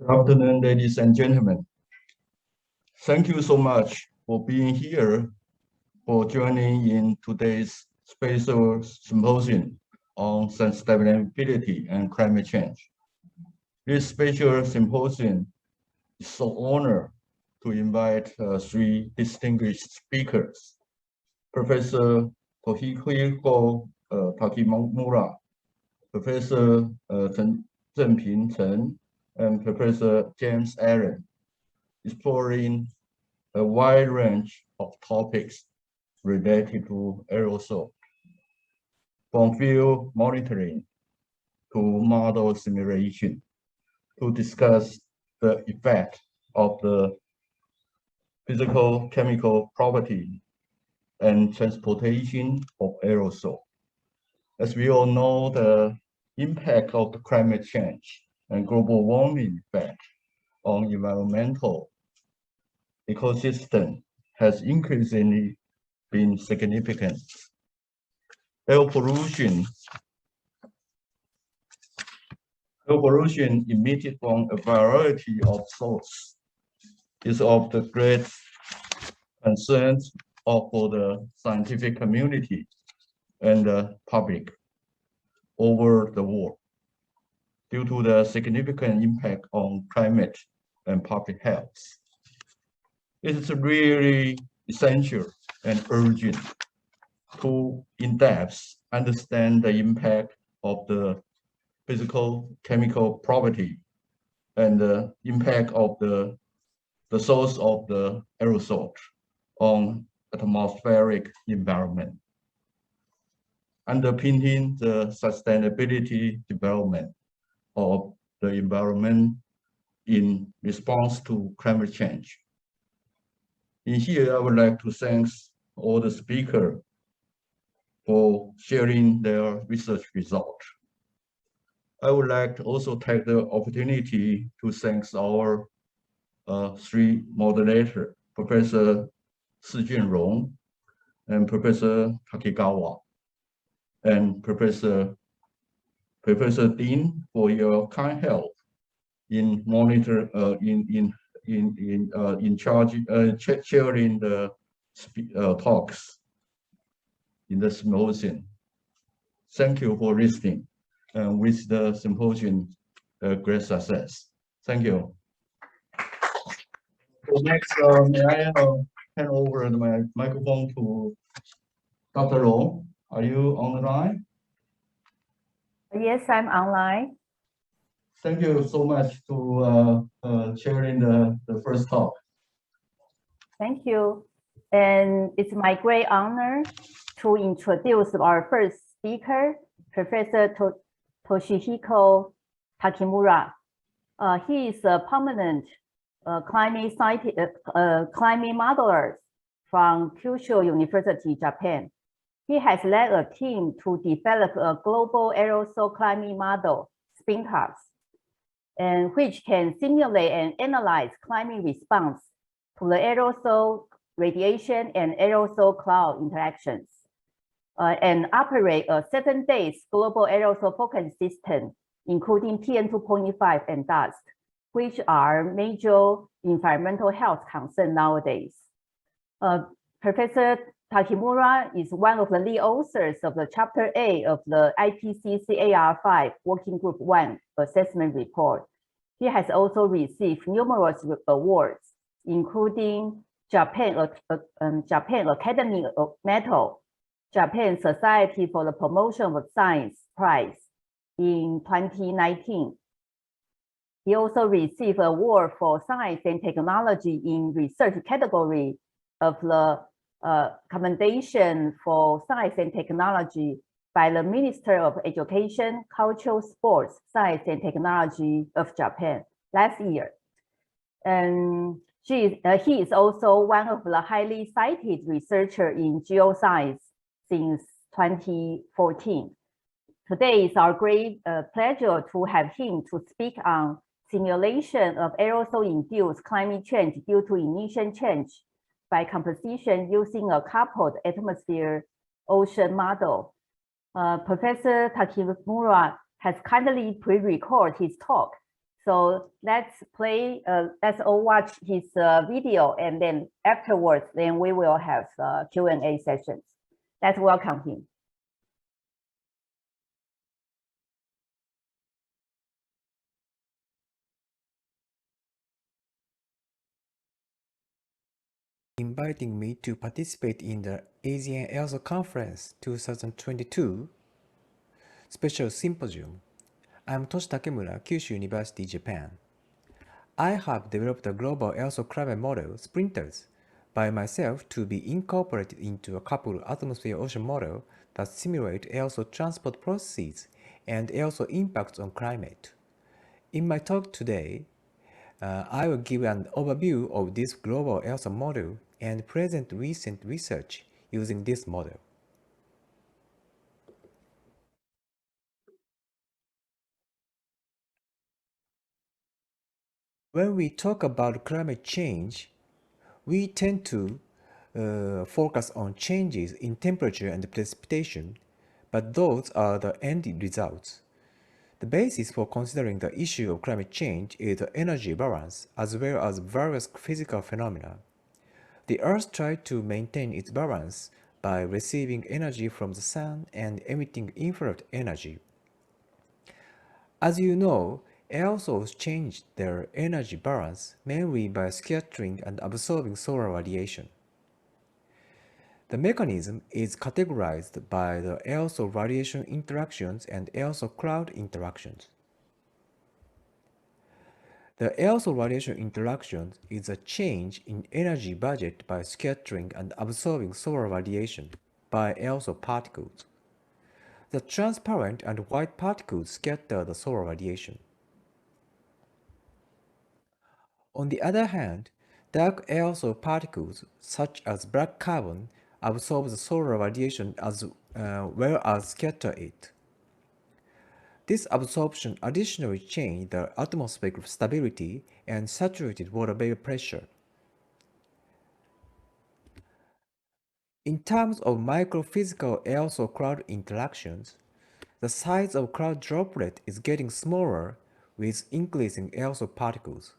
Good afternoon, ladies and gentlemen. Thank you so much for being here, for joining in today's special symposium on sustainability and climate change. This special symposium is so honored to invite three distinguished speakers: Professor Toshihiko Takemura, Professor Zhengping Chen, and Professor James Allen, exploring a wide range of topics related to aerosol, from field monitoring to model simulation, to discuss the effect of the physical chemical property and transportation of aerosol. As we all know, the impact of the climate change and global warming effect on environmental ecosystem has increasingly been significant. Air pollution emitted from a variety of sources is of the great concern for the scientific community and the public over the world, due to the significant impact on climate and public health. It is really essential and urgent to in-depth understand the impact of the physical chemical property and the impact of the source of the aerosol on atmospheric environment, underpinning the sustainability development of the environment in response to climate change. In here, I would like to thank all the speakers for sharing their research results. I would like to also take the opportunity to thank our three moderators, Professor Si Junrong and Professor Takegawa, and Professor Dean for your kind help in chairing the talks in the symposium. Thank you for listening, and wish the symposium a great success. Thank you. So next, may I hand over my microphone to Dr. Long. Are you on the line? Yes, I'm online. Thank you so much to sharing the first talk. Thank you. And it's my great honor to introduce our first speaker, Professor Toshihiko Takemura. He is a permanent climate modeler from Kyushu University, Japan. He has led a team to develop a global aerosol climate model, SPINTAS, and which can simulate and analyze climate response to the aerosol radiation and aerosol cloud interactions, and operate a 7 days global aerosol focus system, including PM2.5 and dust, which are major environmental health concerns nowadays. Professor Takemura is one of the lead authors of the Chapter A of the IPCC AR5 Working Group 1 assessment report. He has also received numerous awards, including Japan Academy of Metal, Japan Society for the Promotion of Science Prize in 2019. He also received an award for science and technology in research category of the Commendation for Science and Technology by the Minister of Education, Culture, Sports, Science and Technology of Japan last year. And he is also one of the highly cited researchers in geoscience since 2014. Today is our great pleasure to have him to speak on simulation of aerosol-induced climate change due to emission change by composition using a coupled atmosphere-ocean model. Professor Takemura has kindly pre-recorded his talk So let's all watch his video, and then afterwards, then we will have Q&A sessions. Let's welcome him. Inviting me to participate in the Asian Aerosol Conference 2022 Special Symposium. I'm Toshi Takemura, Kyushu University, Japan. I have developed a global aerosol climate model, Sprinters, by myself to be incorporated into a couple atmosphere-ocean model that simulate aerosol transport processes and aerosol impacts on climate. In my talk today, I will give an overview of this global aerosol model and present recent research using this model. When we talk about climate change, we tend to focus on changes in temperature and precipitation, but those are the end results. The basis for considering the issue of climate change is the energy balance as well as various physical phenomena. The Earth tries to maintain its balance by receiving energy from the sun and emitting infrared energy. As you know, aerosols change their energy balance mainly by scattering and absorbing solar radiation. The mechanism is categorized by the aerosol radiation interactions and aerosol cloud interactions. The aerosol radiation interaction is a change in energy budget by scattering and absorbing solar radiation by aerosol particles. The transparent and white particles scatter the solar radiation. On the other hand, dark aerosol particles, such as black carbon, absorb the solar radiation as well as scatter it. This absorption additionally changes the atmospheric stability and saturated water vapor pressure. In terms of microphysical aerosol cloud interactions, the size of cloud droplet is getting smaller with increasing aerosol particles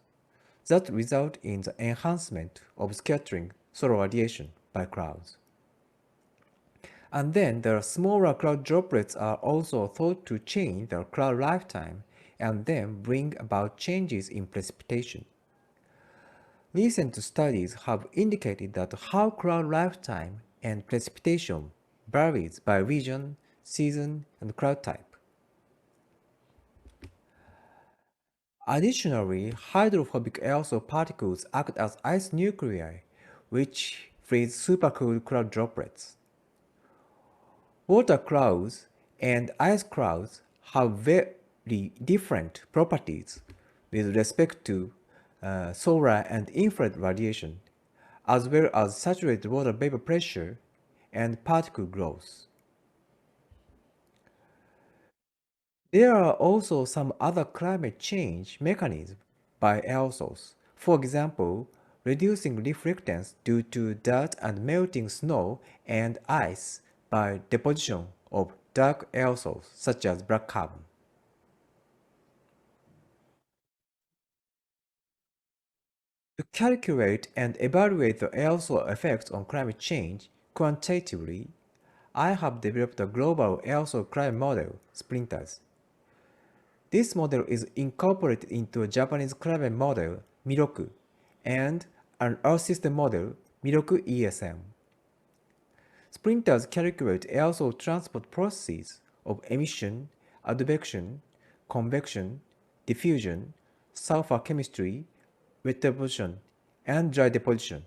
that result in the enhancement of scattering solar radiation by clouds. And then the smaller cloud droplets are also thought to change the cloud lifetime and then bring about changes in precipitation. Recent studies have indicated that how cloud lifetime and precipitation varies by region, season, and cloud type. Additionally, hydrophobic aerosol particles act as ice nuclei, which freeze supercooled cloud droplets. Water clouds and ice clouds have very different properties with respect to solar and infrared radiation, as well as saturated water vapor pressure and particle growth. There are also some other climate change mechanisms by aerosols. For example, reducing reflectance due to dirt and melting snow and ice by deposition of dark aerosols such as black carbon. To calculate and evaluate the aerosol effects on climate change quantitatively, I have developed a global aerosol climate model, Sprinters. This model is incorporated into a Japanese climate model, Miroku, and an Earth system model, Miroku ESM. Sprinters calculate aerosol transport processes of emission, advection, convection, diffusion, sulfur chemistry, wet deposition, and dry deposition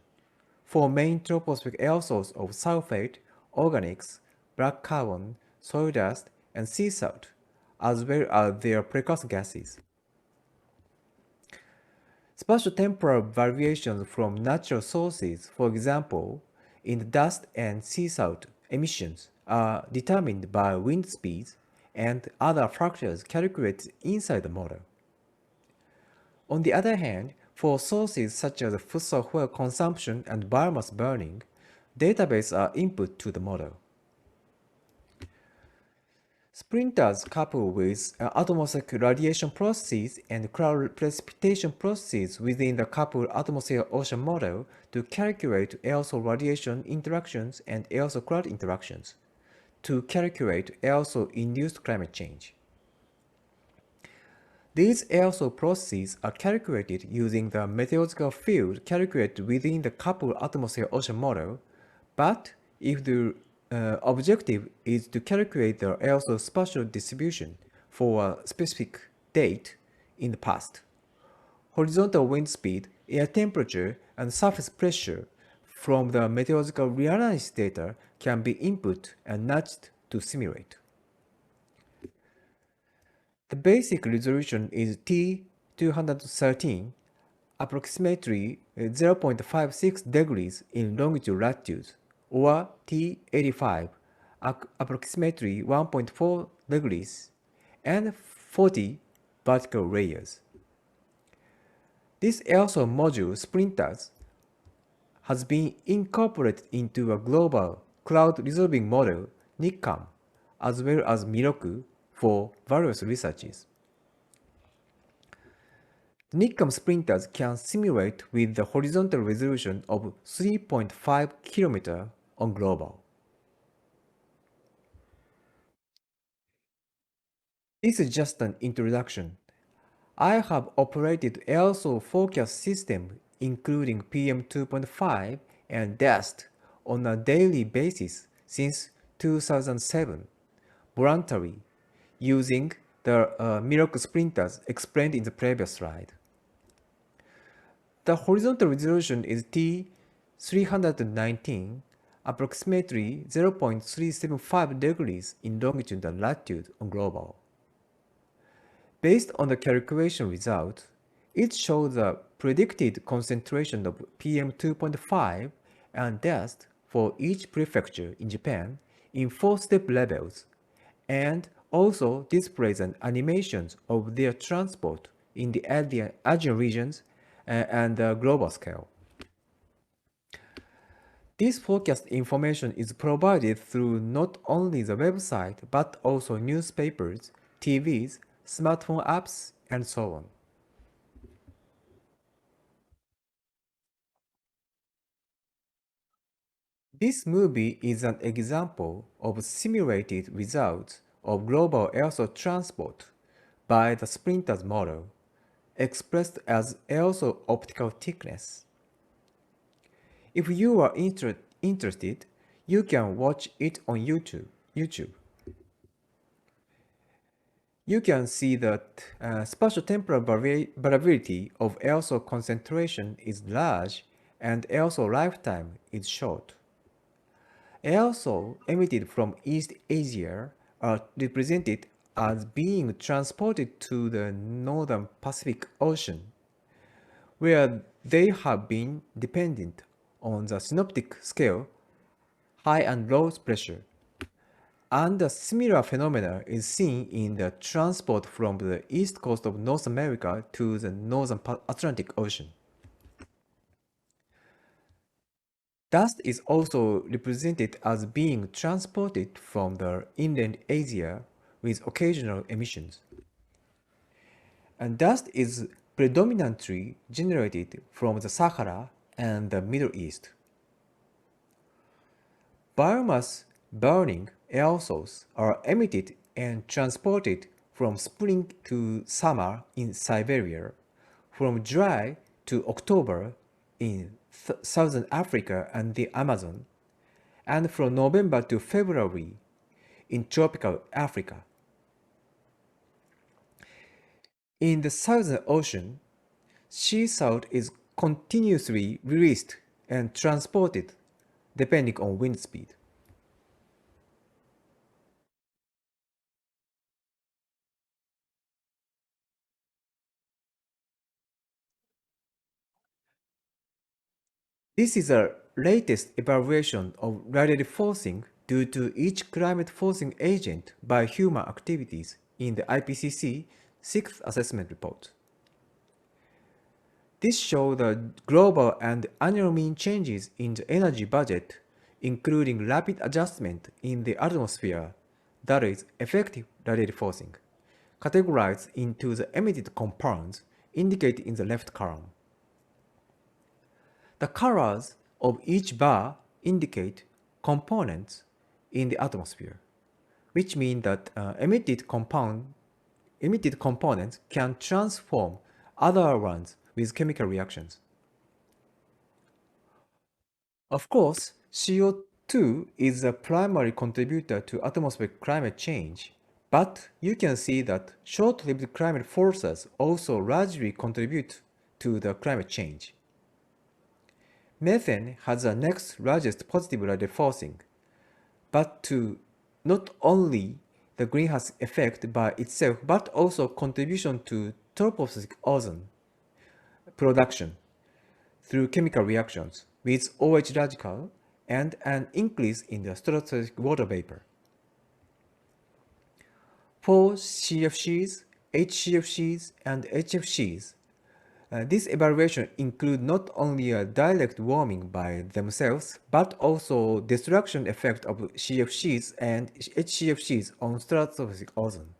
for main tropospheric aerosols of sulfate, organics, black carbon, soil dust, and sea salt, as well as their precursor gases. Spatiotemporal variations from natural sources, for example, in the dust and sea salt emissions, are determined by wind speeds and other factors calculated inside the model. On the other hand, for sources such as fossil fuel consumption and biomass burning, databases are input to the model. Sprinters coupled with atmospheric radiation processes and cloud precipitation processes within the coupled atmosphere-ocean model to calculate aerosol radiation interactions and aerosol cloud interactions to calculate aerosol-induced climate change. These aerosol processes are calculated using the meteorological field calculated within the coupled atmosphere-ocean model, but if the objective is to calculate the aerosol spatial distribution for a specific date in the past, horizontal wind speed, air temperature, and surface pressure from the meteorological reanalysis data can be input and nudged to simulate. The basic resolution is T213, approximately 0.56 degrees in longitude latitude, or T85, approximately 1.4 degrees, and 40 vertical layers. This aerosol module, Sprinters, has been incorporated into a global cloud resolving model, NICAM, as well as Miroku, for various researches. The NICAM Sprinters can simulate with the horizontal resolution of 3.5 km on global. This is just an introduction. I have operated aerosol forecast system including PM2.5 and DAST on a daily basis since 2007, voluntarily, using the Miroku Sprinters explained in the previous slide. The horizontal resolution is T319, approximately 0.375 degrees in longitude and latitude on global. Based on the calculation result, it shows the predicted concentration of PM2.5 and dust for each prefecture in Japan in 4-step levels, and also displays an animations of their transport in the Asian regions and the global scale. This forecast information is provided through not only the website but also newspapers, TVs, smartphone apps, and so on. This movie is an example of simulated results of global aerosol transport by the Sprinters model, expressed as aerosol optical thickness. If you are interested, you can watch it on YouTube. You can see that spatio-temporal variability of aerosol concentration is large and aerosol lifetime is short. Aerosol emitted from East Asia are represented as being transported to the northern Pacific Ocean, where they have been dependent on the synoptic scale, high and low pressure. And a similar phenomena is seen in the transport from the east coast of North America to the northern Atlantic Ocean. Dust is also represented as being transported from the inland Asia with occasional emissions. And dust is predominantly generated from the Sahara and the Middle East. Biomass burning aerosols are emitted and transported from spring to summer in Siberia, from July to October in Southern Africa and the Amazon, and from November to February in tropical Africa. In the Southern Ocean, sea salt is continuously released and transported depending on wind speed. This is a latest evaluation of radiative forcing due to each climate forcing agent by human activities in the IPCC 6th Assessment Report. This shows the global and annual mean changes in the energy budget, including rapid adjustment in the atmosphere that is effective radiative forcing, categorized into the emitted compounds indicated in the left column. The colors of each bar indicate components in the atmosphere, which means that emitted components can transform other ones with chemical reactions. Of course, CO2 is a primary contributor to atmospheric climate change, but you can see that short-lived climate forces also largely contribute to the climate change. Methane has the next largest positive radiative forcing, but to not only the greenhouse effect by itself, but also contribution to tropospheric ozone production through chemical reactions with OH radical and an increase in the stratospheric water vapor. For CFCs, HCFCs, and HFCs, this evaluation includes not only a direct warming by themselves, but also destruction effect of CFCs and HCFCs on stratospheric ozone.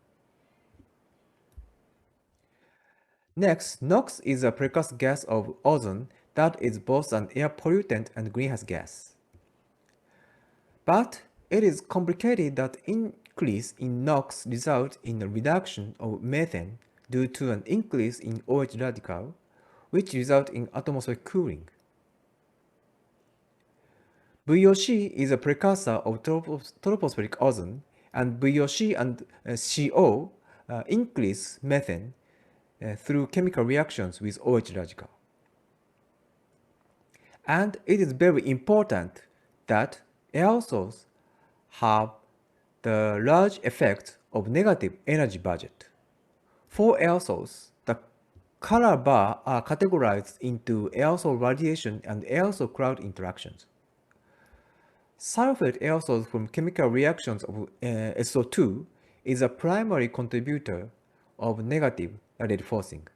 Next, NOx is a precursor gas of ozone that is both an air pollutant and greenhouse gas. But it is complicated that increase in NOx results in a reduction of methane due to an increase in OH radical, which results in atmospheric cooling. VOC is a precursor of tropospheric ozone, and VOC and CO increase methane through chemical reactions with OH radical. And it is very important that aerosols have the large effect of negative energy budget. For aerosols, the color bar are categorized into aerosol radiation and aerosol cloud interactions. Sulfate aerosols from chemical reactions of SO2 is a primary contributor of negative radiative forcing.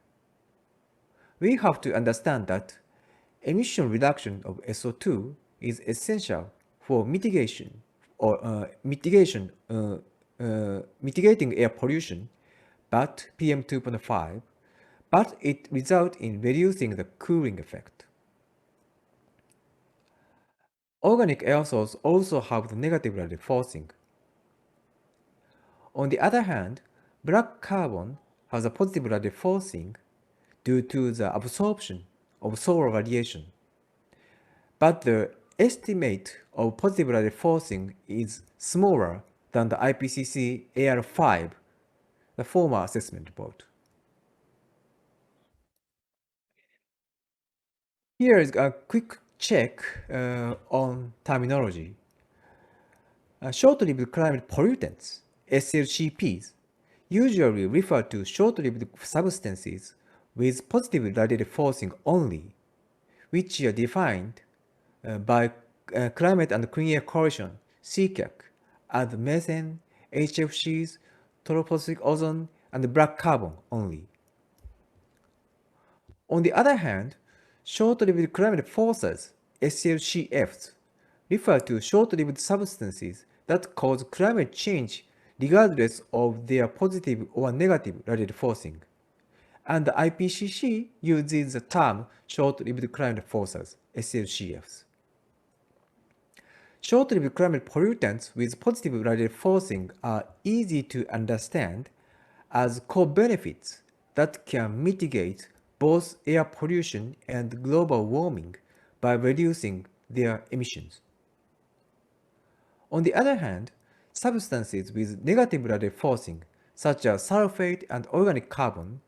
We have to understand that emission reduction of SO2 is essential for mitigating air pollution, but PM2.5, but it results in reducing the cooling effect. Organic aerosols also have the negative radiative forcing. On the other hand, black carbon has a positive radiative forcing due to the absorption of solar radiation. But the estimate of positive radiative forcing is smaller than the IPCC AR5, the former assessment report. Here is a quick check on terminology. Short-lived climate pollutants, SLCPs, usually refer to short-lived substances with positive radiative forcing only, which are defined by Climate and Clean Air Coalition, CCAC, as methane, HFCs, tropospheric ozone, and black carbon only. On the other hand, short-lived climate forces, SLCFs, refer to short-lived substances that cause climate change regardless of their positive or negative radiative forcing. And the IPCC uses the term short-lived climate forces, SLCFs. Short-lived climate pollutants with positive radiative forcing are easy to understand as co-benefits that can mitigate both air pollution and global warming by reducing their emissions. On the other hand, substances with negative radiative forcing, such as sulfate and organic carbon,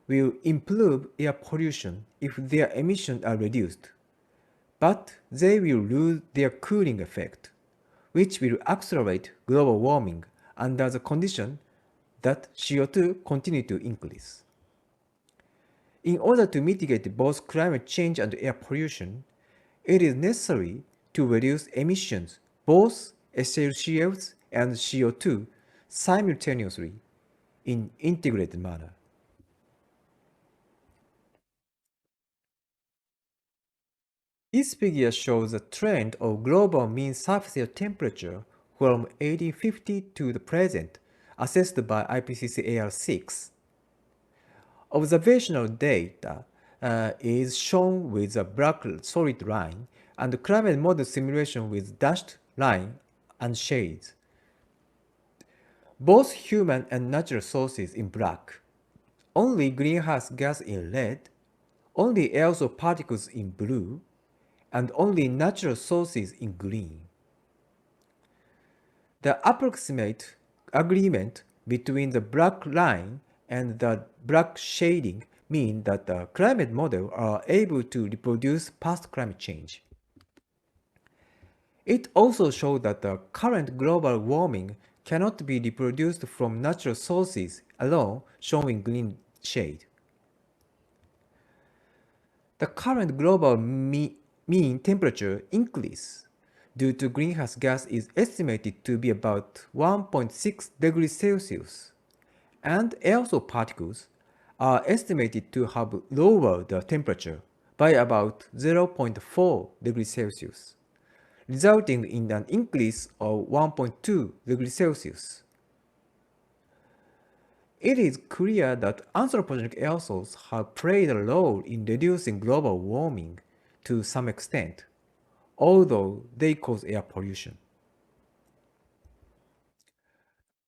will improve air pollution if their emissions are reduced, but they will lose their cooling effect, which will accelerate global warming under the condition that CO2 continue to increase. In order to mitigate both climate change and air pollution, it is necessary to reduce emissions, both SLCFs and CO2, simultaneously in integrated manner. This figure shows a trend of global mean surface air temperature from 1850 to the present, assessed by IPCC AR6. Observational data is shown with a black solid line and climate model simulation with dashed line and shades. Both human and natural sources in black, only greenhouse gas in red, only aerosol particles in blue, and only natural sources in green. The approximate agreement between the black line and the black shading mean that the climate models are able to reproduce past climate change. It also shows that the current global warming cannot be reproduced from natural sources alone, shown in green shade. The current global mean temperature increase due to greenhouse gas is estimated to be about 1.6 degrees Celsius, and aerosol particles are estimated to have lowered the temperature by about 0.4 degrees Celsius, resulting in an increase of 1.2 degrees Celsius. It is clear that anthropogenic aerosols have played a role in reducing global warming to some extent, although they cause air pollution.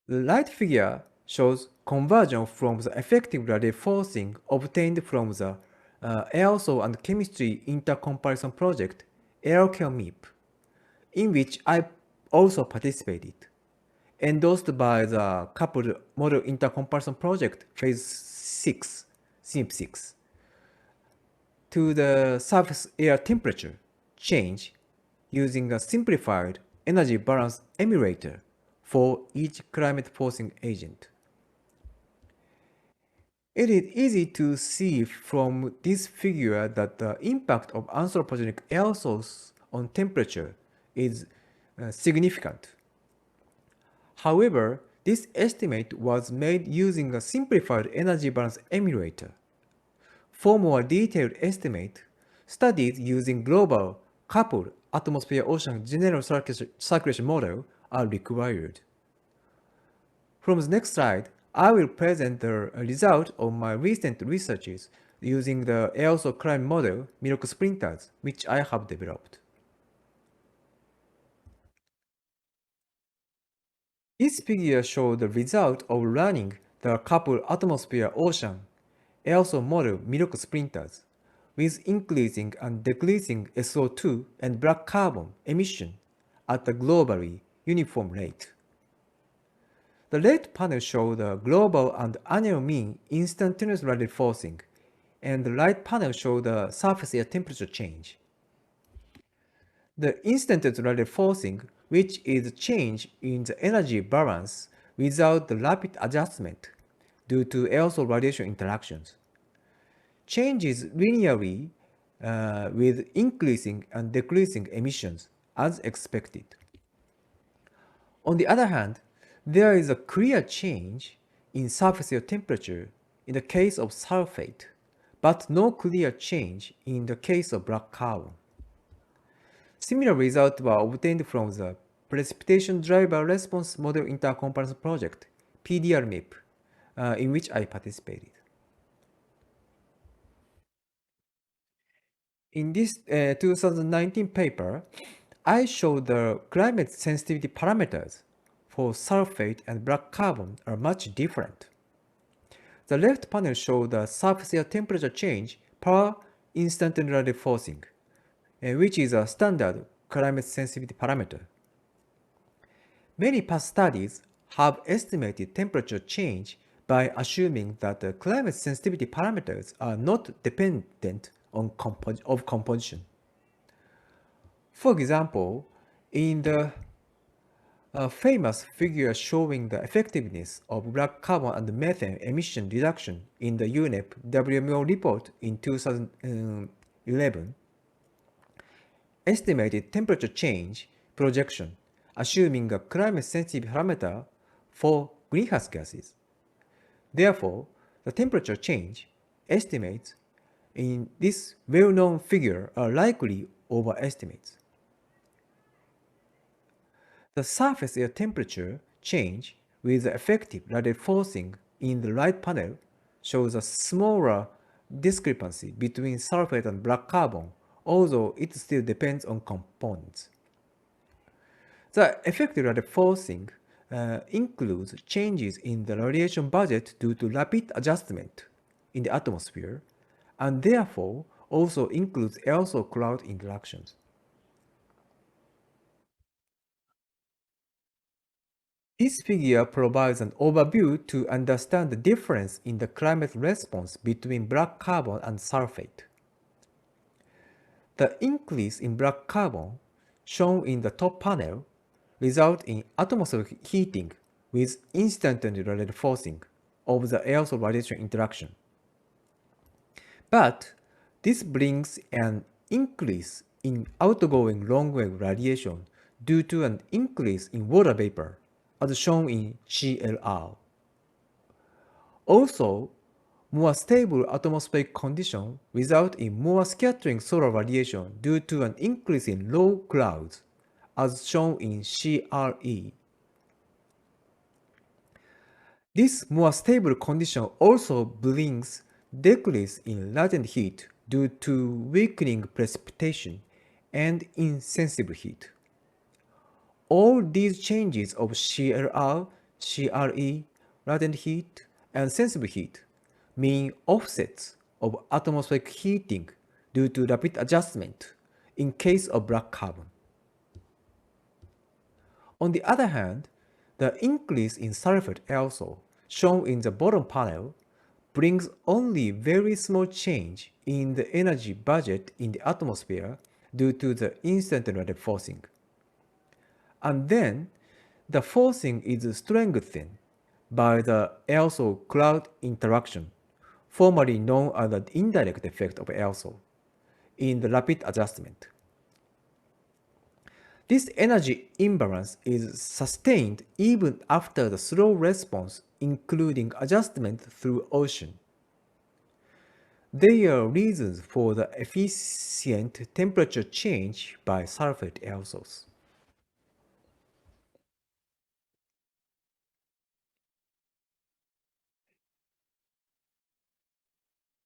The right figure shows conversion from the effective radiative forcing obtained from the Aerosol and Chemistry Intercomparison Project, AeroChem-MIP, in which I also participated, endorsed by the Coupled Model Intercomparison Project Phase 6, SIMP6, to the surface air temperature change using a simplified energy balance emulator for each climate forcing agent. It is easy to see from this figure that the impact of anthropogenic aerosols on temperature is significant. However, this estimate was made using a simplified energy balance emulator. For more detailed estimate, studies using global coupled atmosphere-ocean general circulation model are required. From the next slide, I will present the result of my recent researches using the aerosol climate model Miracle Sprinters, which I have developed. This figure shows the result of running the coupled atmosphere-ocean aerosol model Miracle Sprinters with increasing and decreasing SO2 and black carbon emission at a globally uniform rate. The left panel shows the global and annual mean instantaneous radiative forcing, and the right panel shows the surface air temperature change. The instantaneous radiative forcing, which is a change in the energy balance without the rapid adjustment due to aerosol radiation interactions, changes linearly with increasing and decreasing emissions as expected. On the other hand, there is a clear change in surface air temperature in the case of sulfate, but no clear change in the case of black carbon. Similar results were obtained from the Precipitation Driver Response Model Intercomparison Project, PDR-MIP, in which I participated. In this 2019 paper, I showed the climate sensitivity parameters for sulfate and black carbon are much different. The left panel shows the surface air temperature change per instantaneous radiative forcing, which is a standard climate sensitivity parameter. Many past studies have estimated temperature change by assuming that the climate sensitivity parameters are not dependent on composition. For example, in the famous figure showing the effectiveness of black carbon and methane emission reduction in the UNEP WMO report in 2011, estimated temperature change projection assuming a climate sensitive parameter for greenhouse gases. Therefore, the temperature change estimates in this well-known figure are likely overestimates. The surface air temperature change with the effective radiative forcing in the right panel shows a smaller discrepancy between sulfate and black carbon, although it still depends on components. The effective radiative forcing includes changes in the radiation budget due to rapid adjustment in the atmosphere, and therefore also includes aerosol cloud interactions. This figure provides an overview to understand the difference in the climate response between black carbon and sulfate. The increase in black carbon, shown in the top panel, results in atmospheric heating with instantaneous radiative forcing of the aerosol radiation interaction. But this brings an increase in outgoing long-wave radiation due to an increase in water vapor, as shown in CLR. Also, more stable atmospheric conditions result in more scattering solar radiation due to an increase in low clouds, as shown in CRE. This more stable condition also brings decrease in latent heat due to weakening precipitation and insensible heat. All these changes of CLR, CRE, latent heat, and sensible heat mean offsets of atmospheric heating due to rapid adjustment in case of black carbon. On the other hand, the increase in sulfate aerosol, shown in the bottom panel, brings only very small change in the energy budget in the atmosphere due to the instantaneous radiative forcing. And then, the forcing is strengthened by the aerosol cloud interaction, formerly known as the indirect effect of aerosol, in the rapid adjustment. This energy imbalance is sustained even after the slow response, including adjustment through ocean. There are reasons for the efficient temperature change by sulfate aerosols.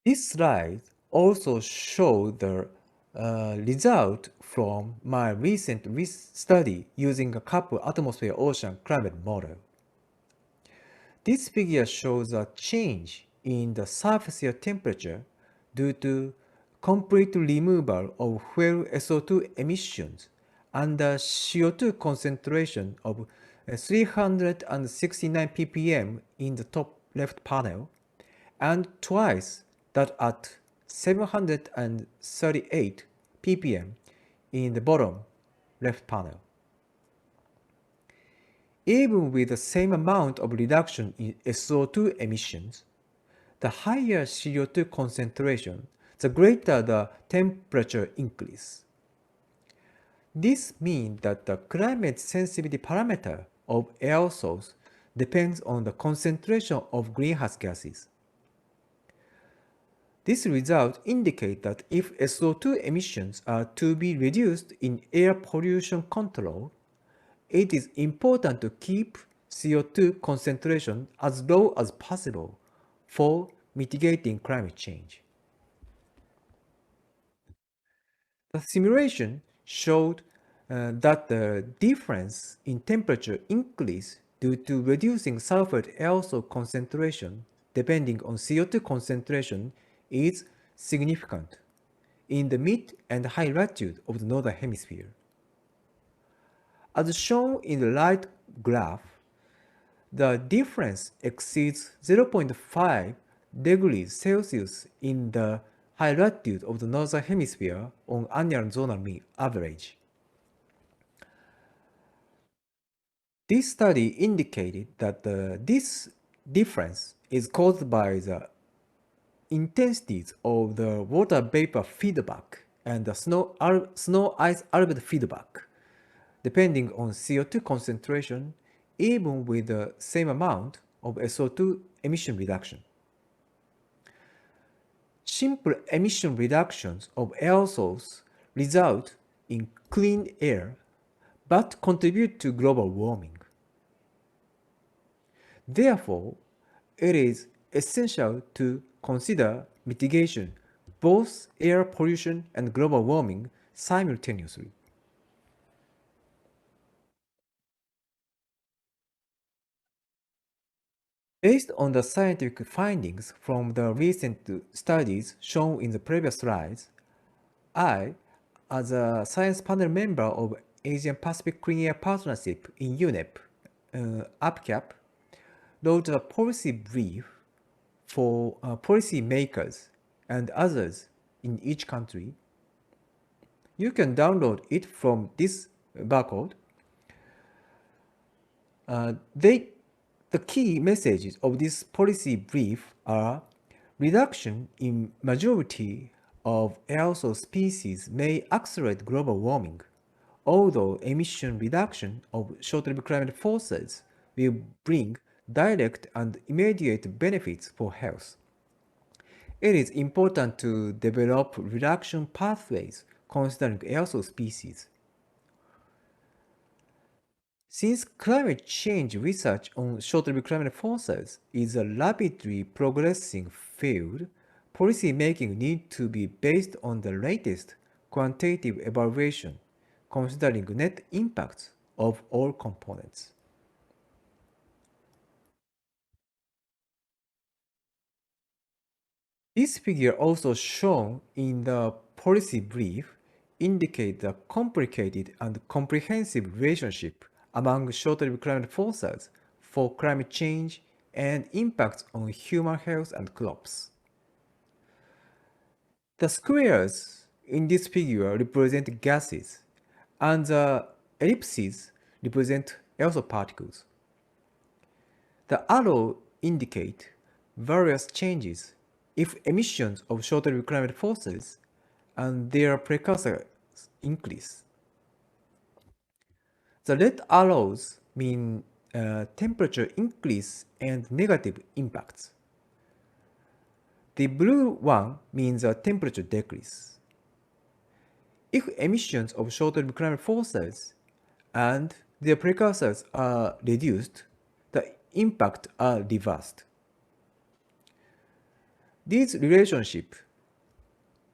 This slide also shows the result from my recent study using a coupled atmosphere-ocean climate model. This figure shows a change in the surface air temperature due to complete removal of fuel SO2 emissions and a CO2 concentration of 369 ppm in the top left panel, and twice that at 738 ppm in the bottom left panel. Even with the same amount of reduction in SO2 emissions, the higher CO2 concentration, the greater the temperature increase. This means that the climate sensitivity parameter of aerosols depends on the concentration of greenhouse gases. This result indicates that if SO2 emissions are to be reduced in air pollution control, it is important to keep CO2 concentration as low as possible for mitigating climate change. The simulation showed that the difference in temperature increase due to reducing sulfate aerosol concentration depending on CO2 concentration is significant in the mid and high latitude of the northern hemisphere. As shown in the right graph, the difference exceeds 0.5 degrees Celsius in the high latitude of the northern hemisphere on annual zonal mean average. This study indicated that this difference is caused by the intensities of the water vapor feedback and the snow-ice albedo feedback, depending on CO2 concentration, even with the same amount of SO2 emission reduction. Simple emission reductions of aerosols result in clean air, but contribute to global warming. Therefore, it is essential to consider mitigation, both air pollution and global warming, simultaneously. Based on the scientific findings from the recent studies shown in the previous slides, I, as a science panel member of Asian Pacific Clean Air Partnership in UNEP, APCAP, wrote a policy brief for policy makers and others in each country. You can download it from this barcode. The key messages of this policy brief are: reduction in majority of aerosol species may accelerate global warming, although emission reduction of short-lived climate forces will bring direct and immediate benefits for health. It is important to develop reduction pathways considering aerosol species. Since climate change research on short-lived climate forces is a rapidly progressing field, policy making needs to be based on the latest quantitative evaluation, considering net impacts of all components. This figure, also shown in the policy brief, indicates the complicated and comprehensive relationship among short-lived climate forces for climate change and impacts on human health and crops. The squares in this figure represent gases, and the ellipses represent aerosol particles. The arrow indicate various changes if emissions of short-lived climate forces and their precursors increase. The red arrows mean temperature increase and negative impacts. The blue one means a temperature decrease. If emissions of short-lived climate forces and their precursors are reduced, the impacts are reversed. These relationships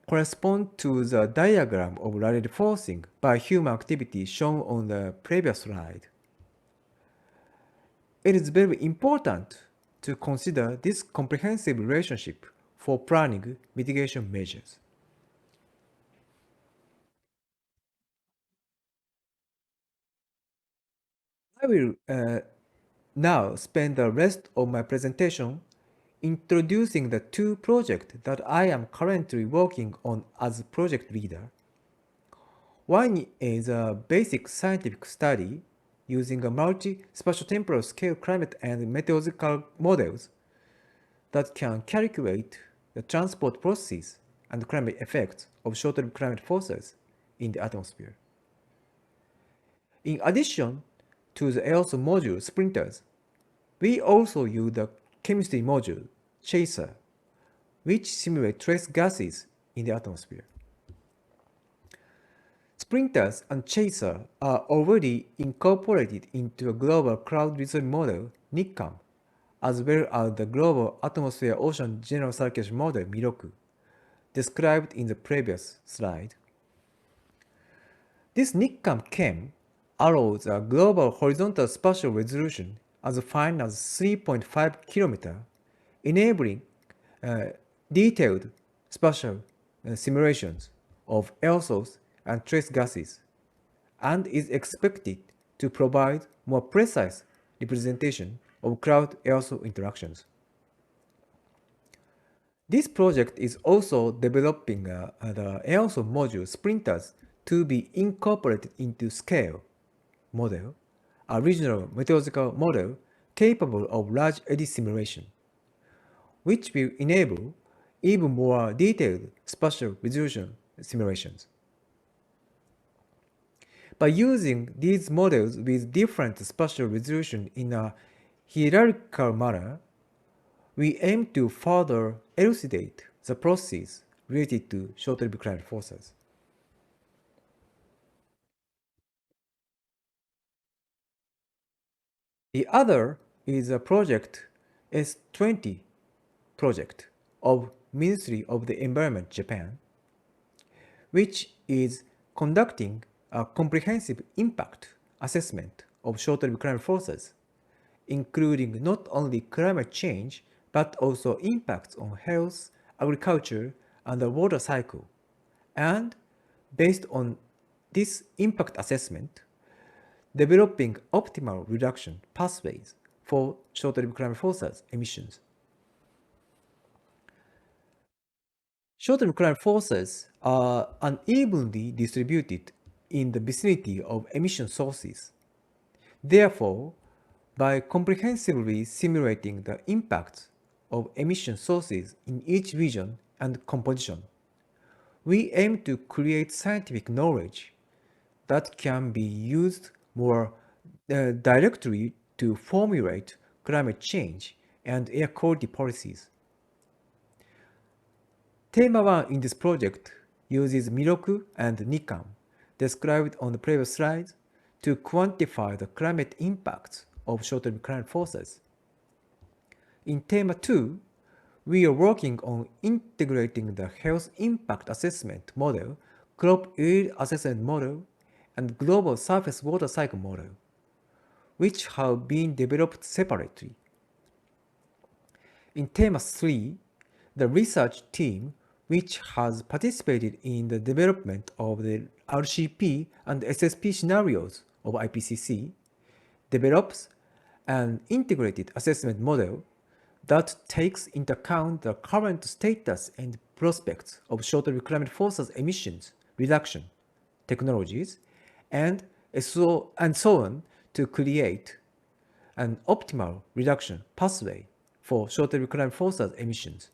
correspond to the diagram of Rayleigh forcing by human activity shown on the previous slide. It is very important to consider this comprehensive relationship for planning mitigation measures. I will now spend the rest of my presentation introducing the two projects that I am currently working on as project leader. One is a basic scientific study using a multi-spatiotemporal scale climate and meteorological models that can calculate the transport processes and climate effects of short-lived climate forces in the atmosphere. In addition to the aerosol module sprinters, we also use the chemistry module chaser, which simulates trace gases in the atmosphere. Sprinters and chaser are already incorporated into a global cloud reservoir model, NICAM, as well as the global atmosphere ocean general circulation model, MIROKU, described in the previous slide. This NICAM-CHEM allows a global horizontal spatial resolution as fine as 3.5 km, enabling detailed spatial simulations of aerosols and trace gases, and is expected to provide more precise representation of cloud-aerosol interactions. This project is also developing the aerosol module sprinters to be incorporated into SCALE model, a regional meteorological model capable of large eddy simulation, which will enable even more detailed spatial resolution simulations. By using these models with different spatial resolution in a hierarchical manner, we aim to further elucidate the processes related to short-lived climate forces. The other is a project S20 project of Ministry of the Environment Japan, which is conducting a comprehensive impact assessment of short-term climate forces, including not only climate change but also impacts on health, agriculture, and the water cycle. And based on this impact assessment, developing optimal reduction pathways for short-term climate forces emissions. Short-term climate forces are unevenly distributed in the vicinity of emission sources. Therefore, by comprehensively simulating the impacts of emission sources in each region and composition, we aim to create scientific knowledge that can be used more directly to formulate climate change and air quality policies. Tema 1 in this project uses Miroku and Nikam, described on the previous slides, to quantify the climate impacts of short-term climate forces. In Tema 2, we are working on integrating the health impact assessment model, crop yield assessment model, and global surface water cycle model, which have been developed separately. In Tema 3, the research team, which has participated in the development of the RCP and SSP scenarios of IPCC, develops an integrated assessment model that takes into account the current status and prospects of short-term climate forces emissions reduction technologies and so on to create an optimal reduction pathway for short-term climate forces emissions.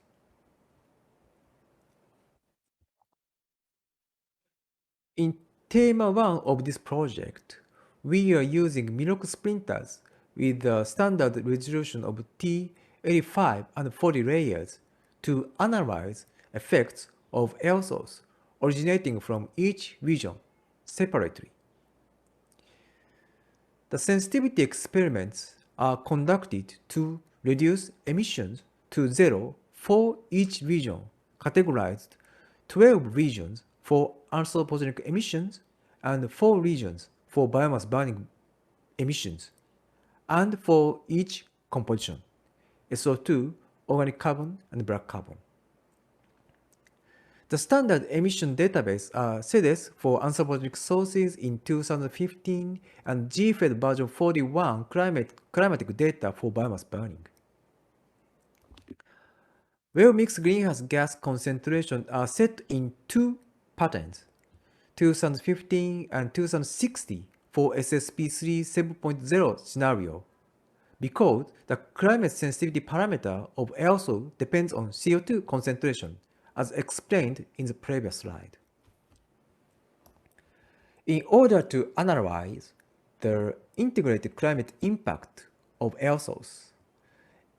In Tema 1 of this project, we are using Miroku sprinters with the standard resolution of T85 and 40 layers to analyze effects of aerosols originating from each region separately. The sensitivity experiments are conducted to reduce emissions to zero for each region, categorized 12 regions for anthropogenic emissions and 4 regions for biomass burning emissions, and for each composition, SO2, organic carbon, and black carbon. The standard emission database are CEDES for anthropogenic sources in 2015 and GFED version 41 climatic data for biomass burning. Well-mixed greenhouse gas concentration are set in 2 patterns, 2015 and 2060 for SSP3 7.0 scenario, because the climate sensitivity parameter of aerosol depends on CO2 concentration, as explained in the previous slide. In order to analyze the integrated climate impact of aerosols,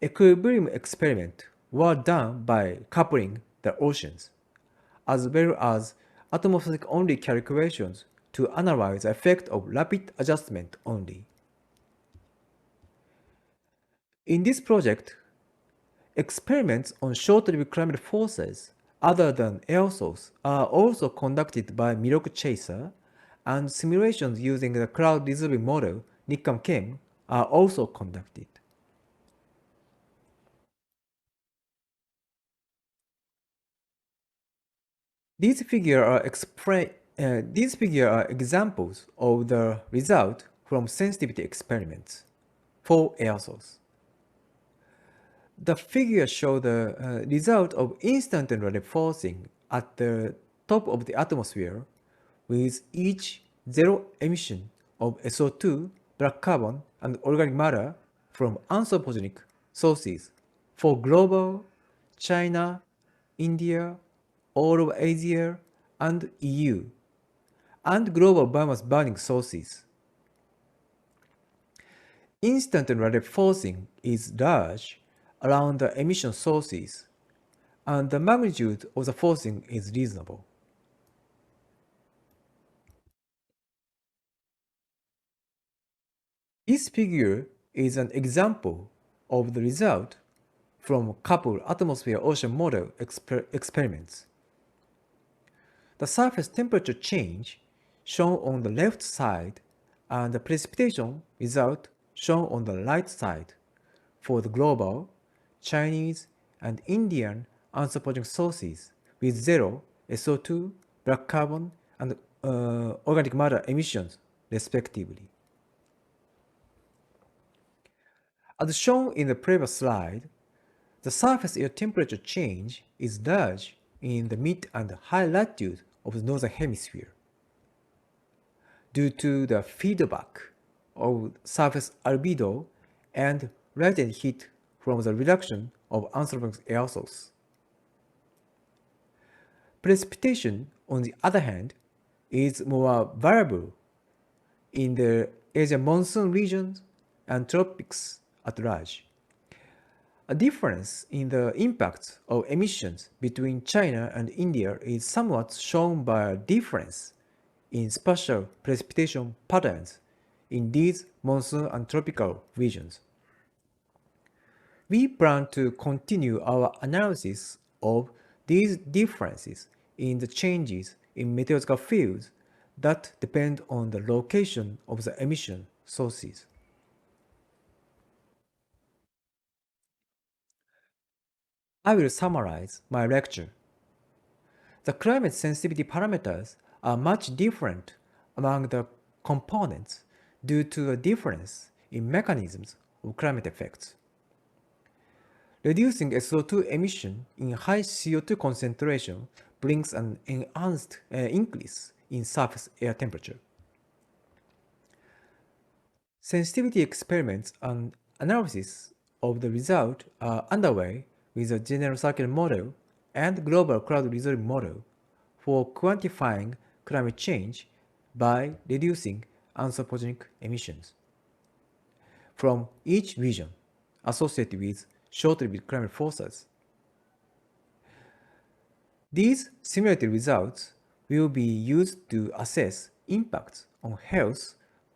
equilibrium experiments were done by coupling the oceans, as well as atmospheric-only calculations to analyze the effect of rapid adjustment only. In this project, experiments on short-lived climate forces other than aerosols are also conducted by Miroku Chaser, and simulations using the cloud resolving model NICAM-CHEM are also conducted. These figures are examples of the result from sensitivity experiments for aerosols. The figures show the result of instantaneous forcing at the top of the atmosphere with each zero emission of SO2, black carbon, and organic matter from anthropogenic sources for global, China, India, all of Asia, and EU, and global biomass burning sources. Instantaneous forcing is large around the emission sources, and the magnitude of the forcing is reasonable. This figure is an example of the result from coupled atmosphere-ocean model experiments. The surface temperature change shown on the left side and the precipitation result shown on the right side for the global, Chinese, and Indian anthropogenic sources with zero SO2, black carbon, and organic matter emissions, respectively. As shown in the previous slide, the surface air temperature change is large in the mid and high latitude of the northern hemisphere due to the feedback of surface albedo and latent heat from the reduction of anthropogenic aerosols. Precipitation, on the other hand, is more variable in the Asian monsoon regions and tropics at large. A difference in the impact of emissions between China and India is somewhat shown by a difference in spatial precipitation patterns in these monsoon and tropical regions. We plan to continue our analysis of these differences in the changes in meteorological fields that depend on the location of the emission sources. I will summarize my lecture. The climate sensitivity parameters are much different among the components due to a difference in mechanisms of climate effects. Reducing SO2 emission in high CO2 concentration brings an enhanced increase in surface air temperature. Sensitivity experiments and analysis of the result are underway with a general circular model and global cloud resolving model for quantifying climate change by reducing anthropogenic emissions from each region associated with short-lived climate forces. These simulated results will be used to assess impacts on health,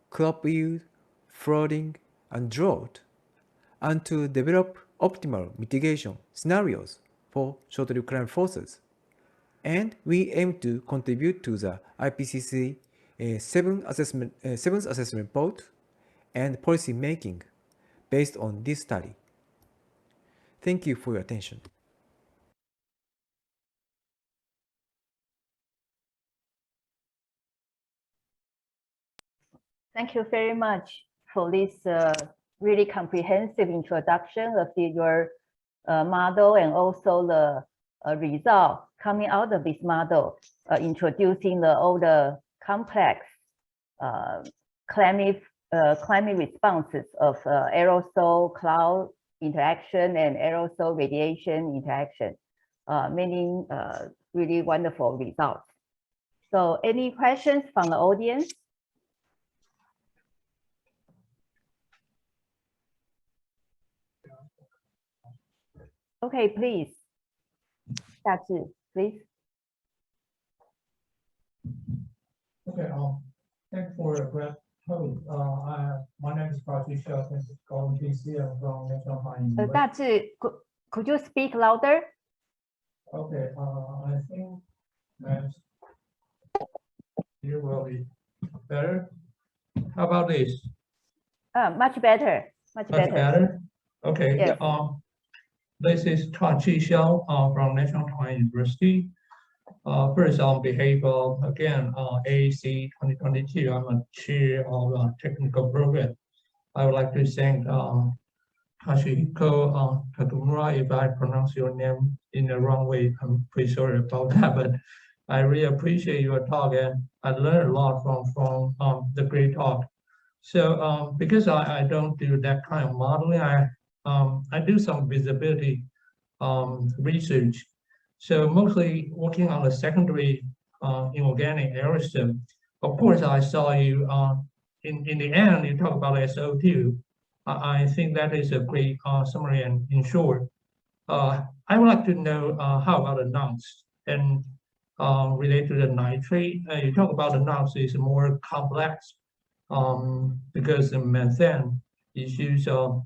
crop yield, flooding, and drought, and to develop optimal mitigation scenarios for short-lived climate forces. And we aim to contribute to the IPCC 7th assessment report and policy making based on this study. Thank you for your attention. Thank you very much for this really comprehensive introduction of your model and also the result coming out of this model, introducing all the complex climate responses of aerosol cloud interaction and aerosol radiation interaction, many really wonderful results. So any questions from the audience? Okay, please. Dachi, please. Okay, thanks for the great talk. My name is Patricia. Thanks for calling PC. I'm from National Mining. Dachi, could you speak louder? Okay, I think that you will be better. How about this? Much better. Much better. Okay. Yes. This is Chi Xiao from National Taiwan University. First, on behalf of, again, AAC 2022, I'm a chair of a technical program. I would like to thank Hashihiko Takemura. If I pronounce your name in the wrong way, I'm pretty sorry about that, but I really appreciate your talk, and I learned a lot from the great talk. So because I don't do that kind of modeling, I do some visibility research. So mostly working on the secondary inorganic aerosol. Of course, I saw you in the end, you talk about SO2. I think that is a great summary, and in short, I would like to know how about the NOx and related to the nitrate. You talk about the NOx is more complex because the methane issue. So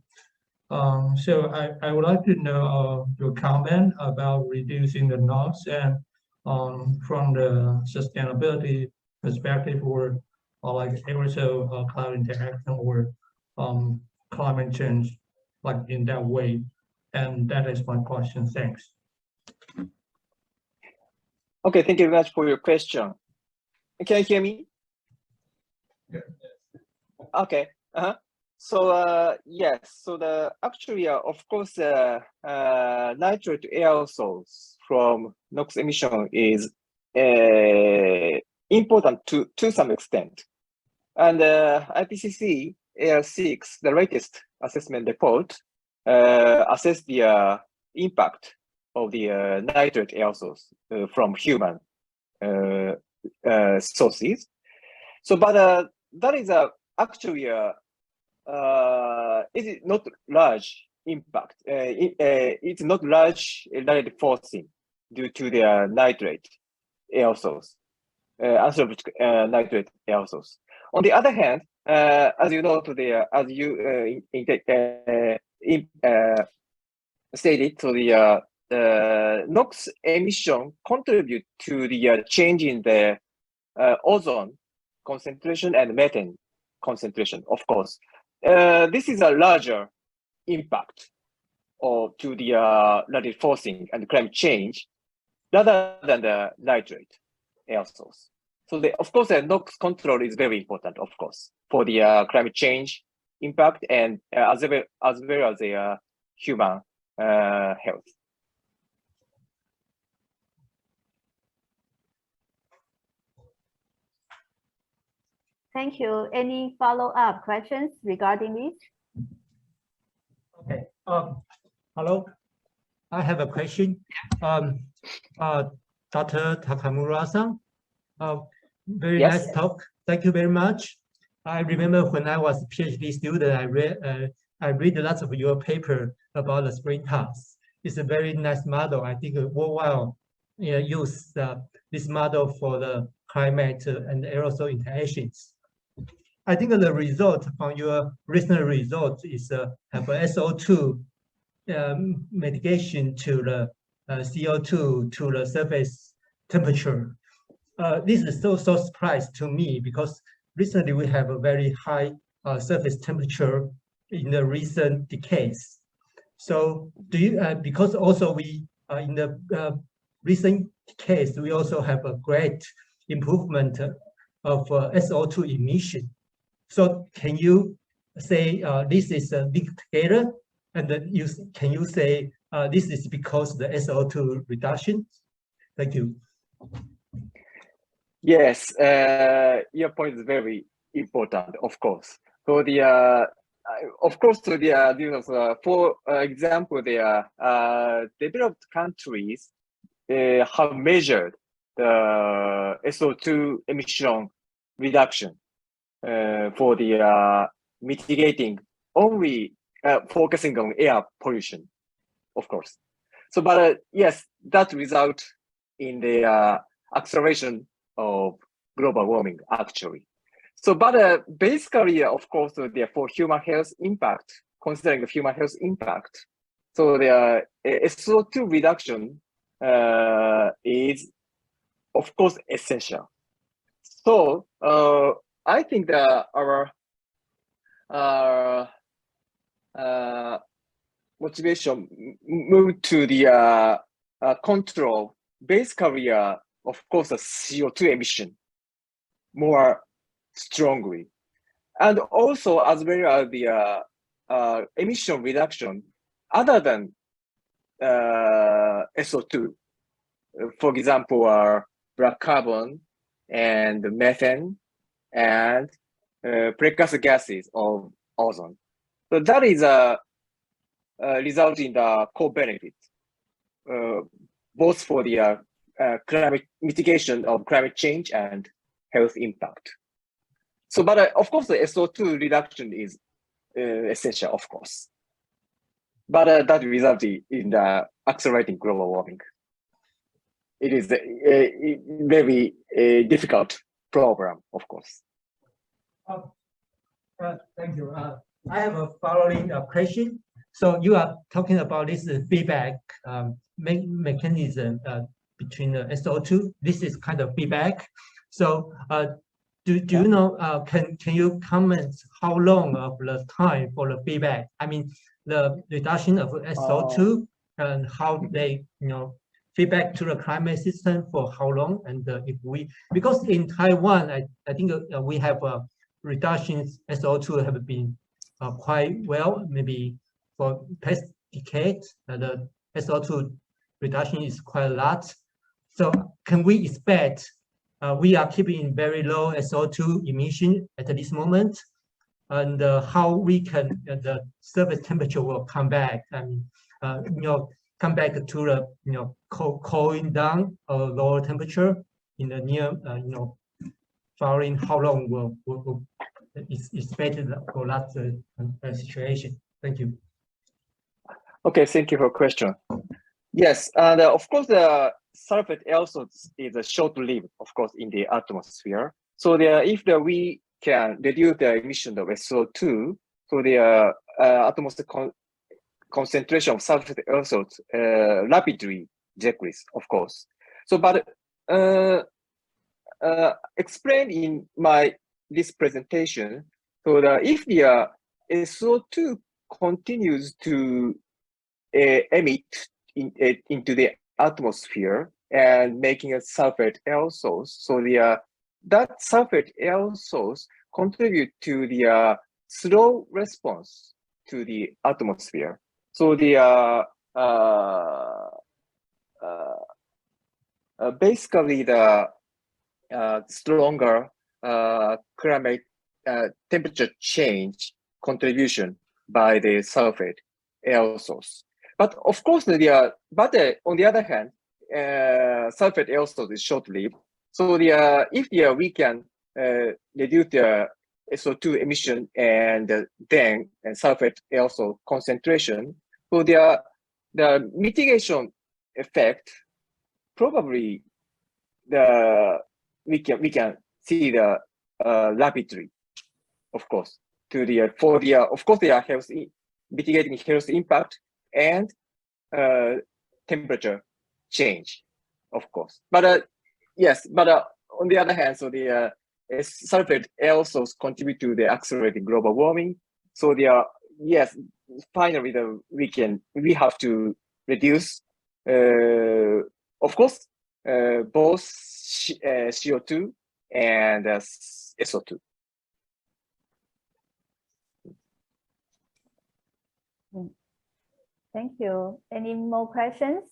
I would like to know your comment about reducing the NOx and from the sustainability perspective or like aerosol cloud interaction or climate change, like in that way. And that is my question. Thanks. Okay, thank you very much for your question. Can you hear me? Yeah. Okay. So yes, so the actually of course nitrate aerosols from NOx emission is important to some extent, and IPCC AR6, the latest assessment report, assessed the impact of the nitrate aerosols from human sources. So, but that is actually it is not large impact. It's not large related forcing due to the nitrate aerosols, anaerobic nitrate aerosols. On the other hand, as you know, as you stated, so the NOx emission contribute to the change in the ozone concentration and methane concentration, of course. This is a larger impact to the relative forcing and climate change rather than the nitrate aerosols. So of course, the NOx control is very important, of course, for the climate change impact and as well as the human health. Thank you. Any follow-up questions regarding this? Okay. Hello. I have a question. Dr. Takamura-san, very Yes. nice talk. Thank you very much. I remember when I was a PhD student, I read lots of your paper about the sprinters. It's a very nice model. I think worldwide use this model for the climate and aerosol interactions. I think the result from your recent result is have a SO2 mitigation to the CO2 to the surface temperature. This is so surprised to me because recently we have a very high surface temperature in the recent decades. So do you, because also we in the recent case, we also have a great improvement of SO2 emission. So can you say this is linked together? And then can you say this is because the SO2 reduction? Thank you. Yes, your point is very important, of course. So the of course, so the for example, the developed countries have measured the SO2 emission reduction for the mitigating only focusing on air pollution, of course. So, but yes, that result in the acceleration of global warming actually. So, but basically, of course, for human health impact, considering the human health impact, so the SO2 reduction is, of course, essential. So, I think that our motivation move to the control basically, of course, the CO2 emission more strongly, and also as well as the emission reduction other than SO2, for example, black carbon and methane and precursour gases of ozone. So that is a result in the co-benefit, both for the climate mitigation of climate change and health impact. So, but of course, the SO2 reduction is essential, of course. But that resulted in the accelerating global warming. It is a very difficult problem, of course. Thank you. I have a following question. So you are talking about this feedback mechanism between the SO2. This is kind of feedback. So do you know, can you comment how long of the time for the feedback? I mean, the reduction of SO2 and how they, feedback to the climate system for how long? And if we, because in Taiwan, I think we have reductions SO2 have been quite well, maybe for past decade, the SO2 reduction is quite a lot. So can we expect we are keeping very low SO2 emission at this moment, and how we can the surface temperature will come back and come back to the cooling down or lower temperature in the near following how long will is expected for that situation. Thank you. Okay, thank you for your question. Yes, and of course, the sulfate aerosols is short-lived, of course, in the atmosphere. So if we can reduce the emission of SO2, so the atmospheric concentration of sulfate aerosols rapidly decrease, of course. So, but explained in this presentation, so if the SO2 continues to emit into the atmosphere and making a sulfate aerosols, so that sulfate aerosols contribute to the slow response to the atmosphere. So basically the stronger climate temperature change contribution by the sulfate aerosols. But of course, on the other hand, sulfate aerosols is short-lived. So if we can reduce the SO2 emission and then sulfate aerosol concentration, so the mitigation effect probably we can see the rapidly, of course, to of course they are mitigating health impact and temperature change, of course. But yes, but on the other hand, so the sulfate aerosols contribute to the accelerating global warming. So yes, finally we have to reduce, of course, both CO2 and SO2. Thank you. Any more questions?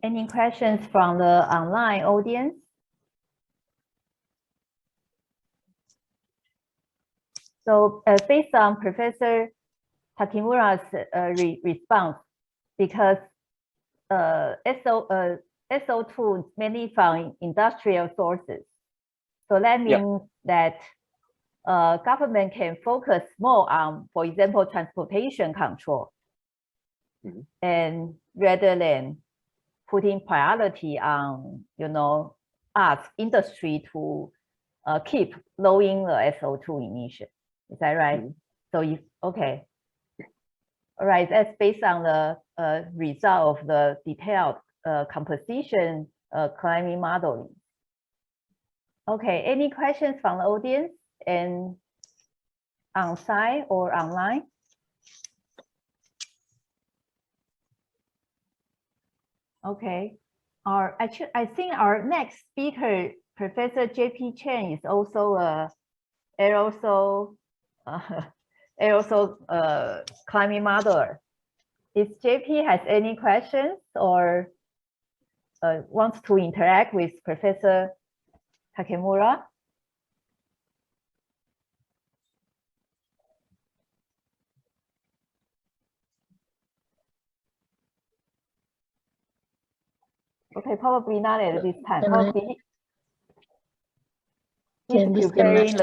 Any questions from the online audience? So based on Professor Takemura's response, because SO2 mainly from industrial sources, so that means that government can focus more on, for example, transportation control, and rather than putting priority on, us industry to keep lowering the SO2 emission. Is that right? So okay. All right, that's based on the result of the detailed composition climate modeling. Okay, any questions from the audience and on-site or online? Okay, I think our next speaker, Professor J.P. Chen, is also a aerosol climate modeler. If JP has any questions or wants to interact with Professor Takemura? Okay, probably not at this time. Probably he's preparing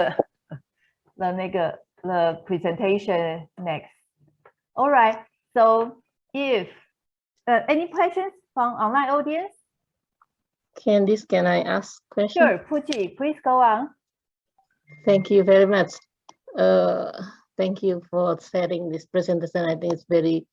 the presentation next. All right. So if any questions from online audience? Candice, can I ask questions? Sure, Puji, please go on. Thank you very much. Thank you for sharing this presentation. I think it's very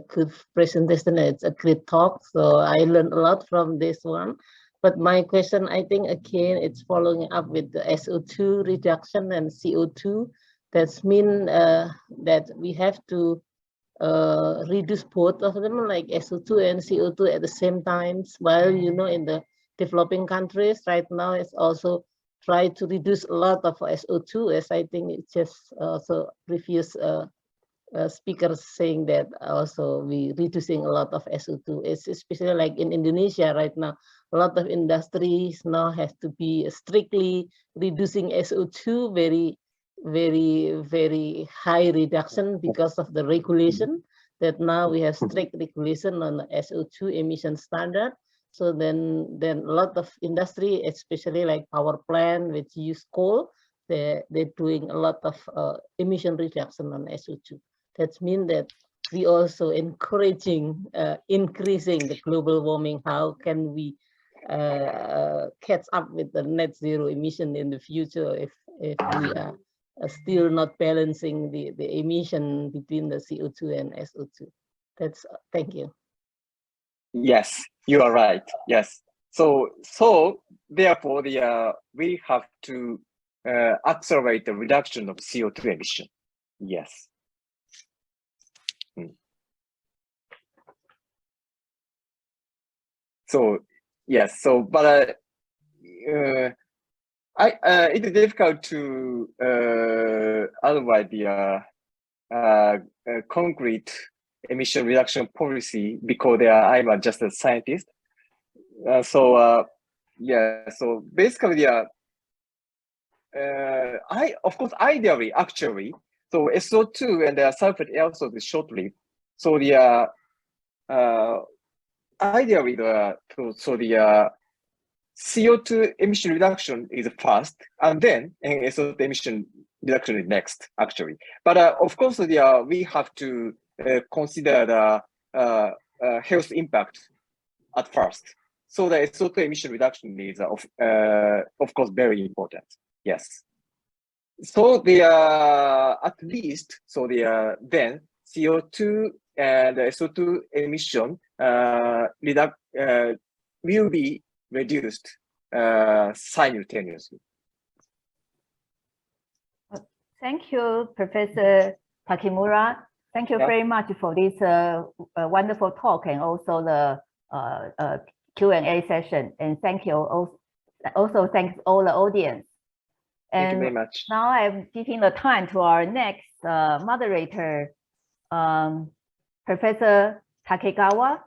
good presentation. It's a great talk. So I learned a lot from this one. But my question, I think, again, it's following up with the SO2 reduction and CO2. That's mean that we have to reduce both of them, like SO2 and CO2 at the same time. While, you know, in the developing countries right now, it's also try to reduce a lot of SO2, as I think it's just also previous speakers saying that also we reducing a lot of SO2. It's especially like in Indonesia right now, a lot of industries now have to be strictly reducing SO2, very high reduction because of the regulation that now we have strict regulation on the SO2 emission standard. So then a lot of industry, especially like power plant which use coal, they're doing a lot of emission reduction on SO2. That means that we also encouraging increasing the global warming. How can we catch up with the net zero emission in the future if we are still not balancing the emission between the CO2 and SO2? That's thank you. Yes, you are right. Yes. So therefore, we have to accelerate the reduction of CO2 emission. Yes. So yes. So, but it is difficult to otherwise the concrete emission reduction policy because I'm just a scientist. So basically, of course, ideally, actually, so SO2 and sulfate aerosol is short-lived. So ideally, the CO2 emission reduction is first, and then SO2 emission reduction is next, actually. But of course, we have to consider the health impact at first. So the SO2 emission reduction is of course very important. Yes. So at least then CO2 and SO2 emission will be reduced simultaneously. Thank you, Professor Takemura. Thank you very much for this wonderful talk and also the Q&A session. And thank you also thanks all the audience. And thank you very much. Now I'm giving the time to our next moderator, Professor Takegawa.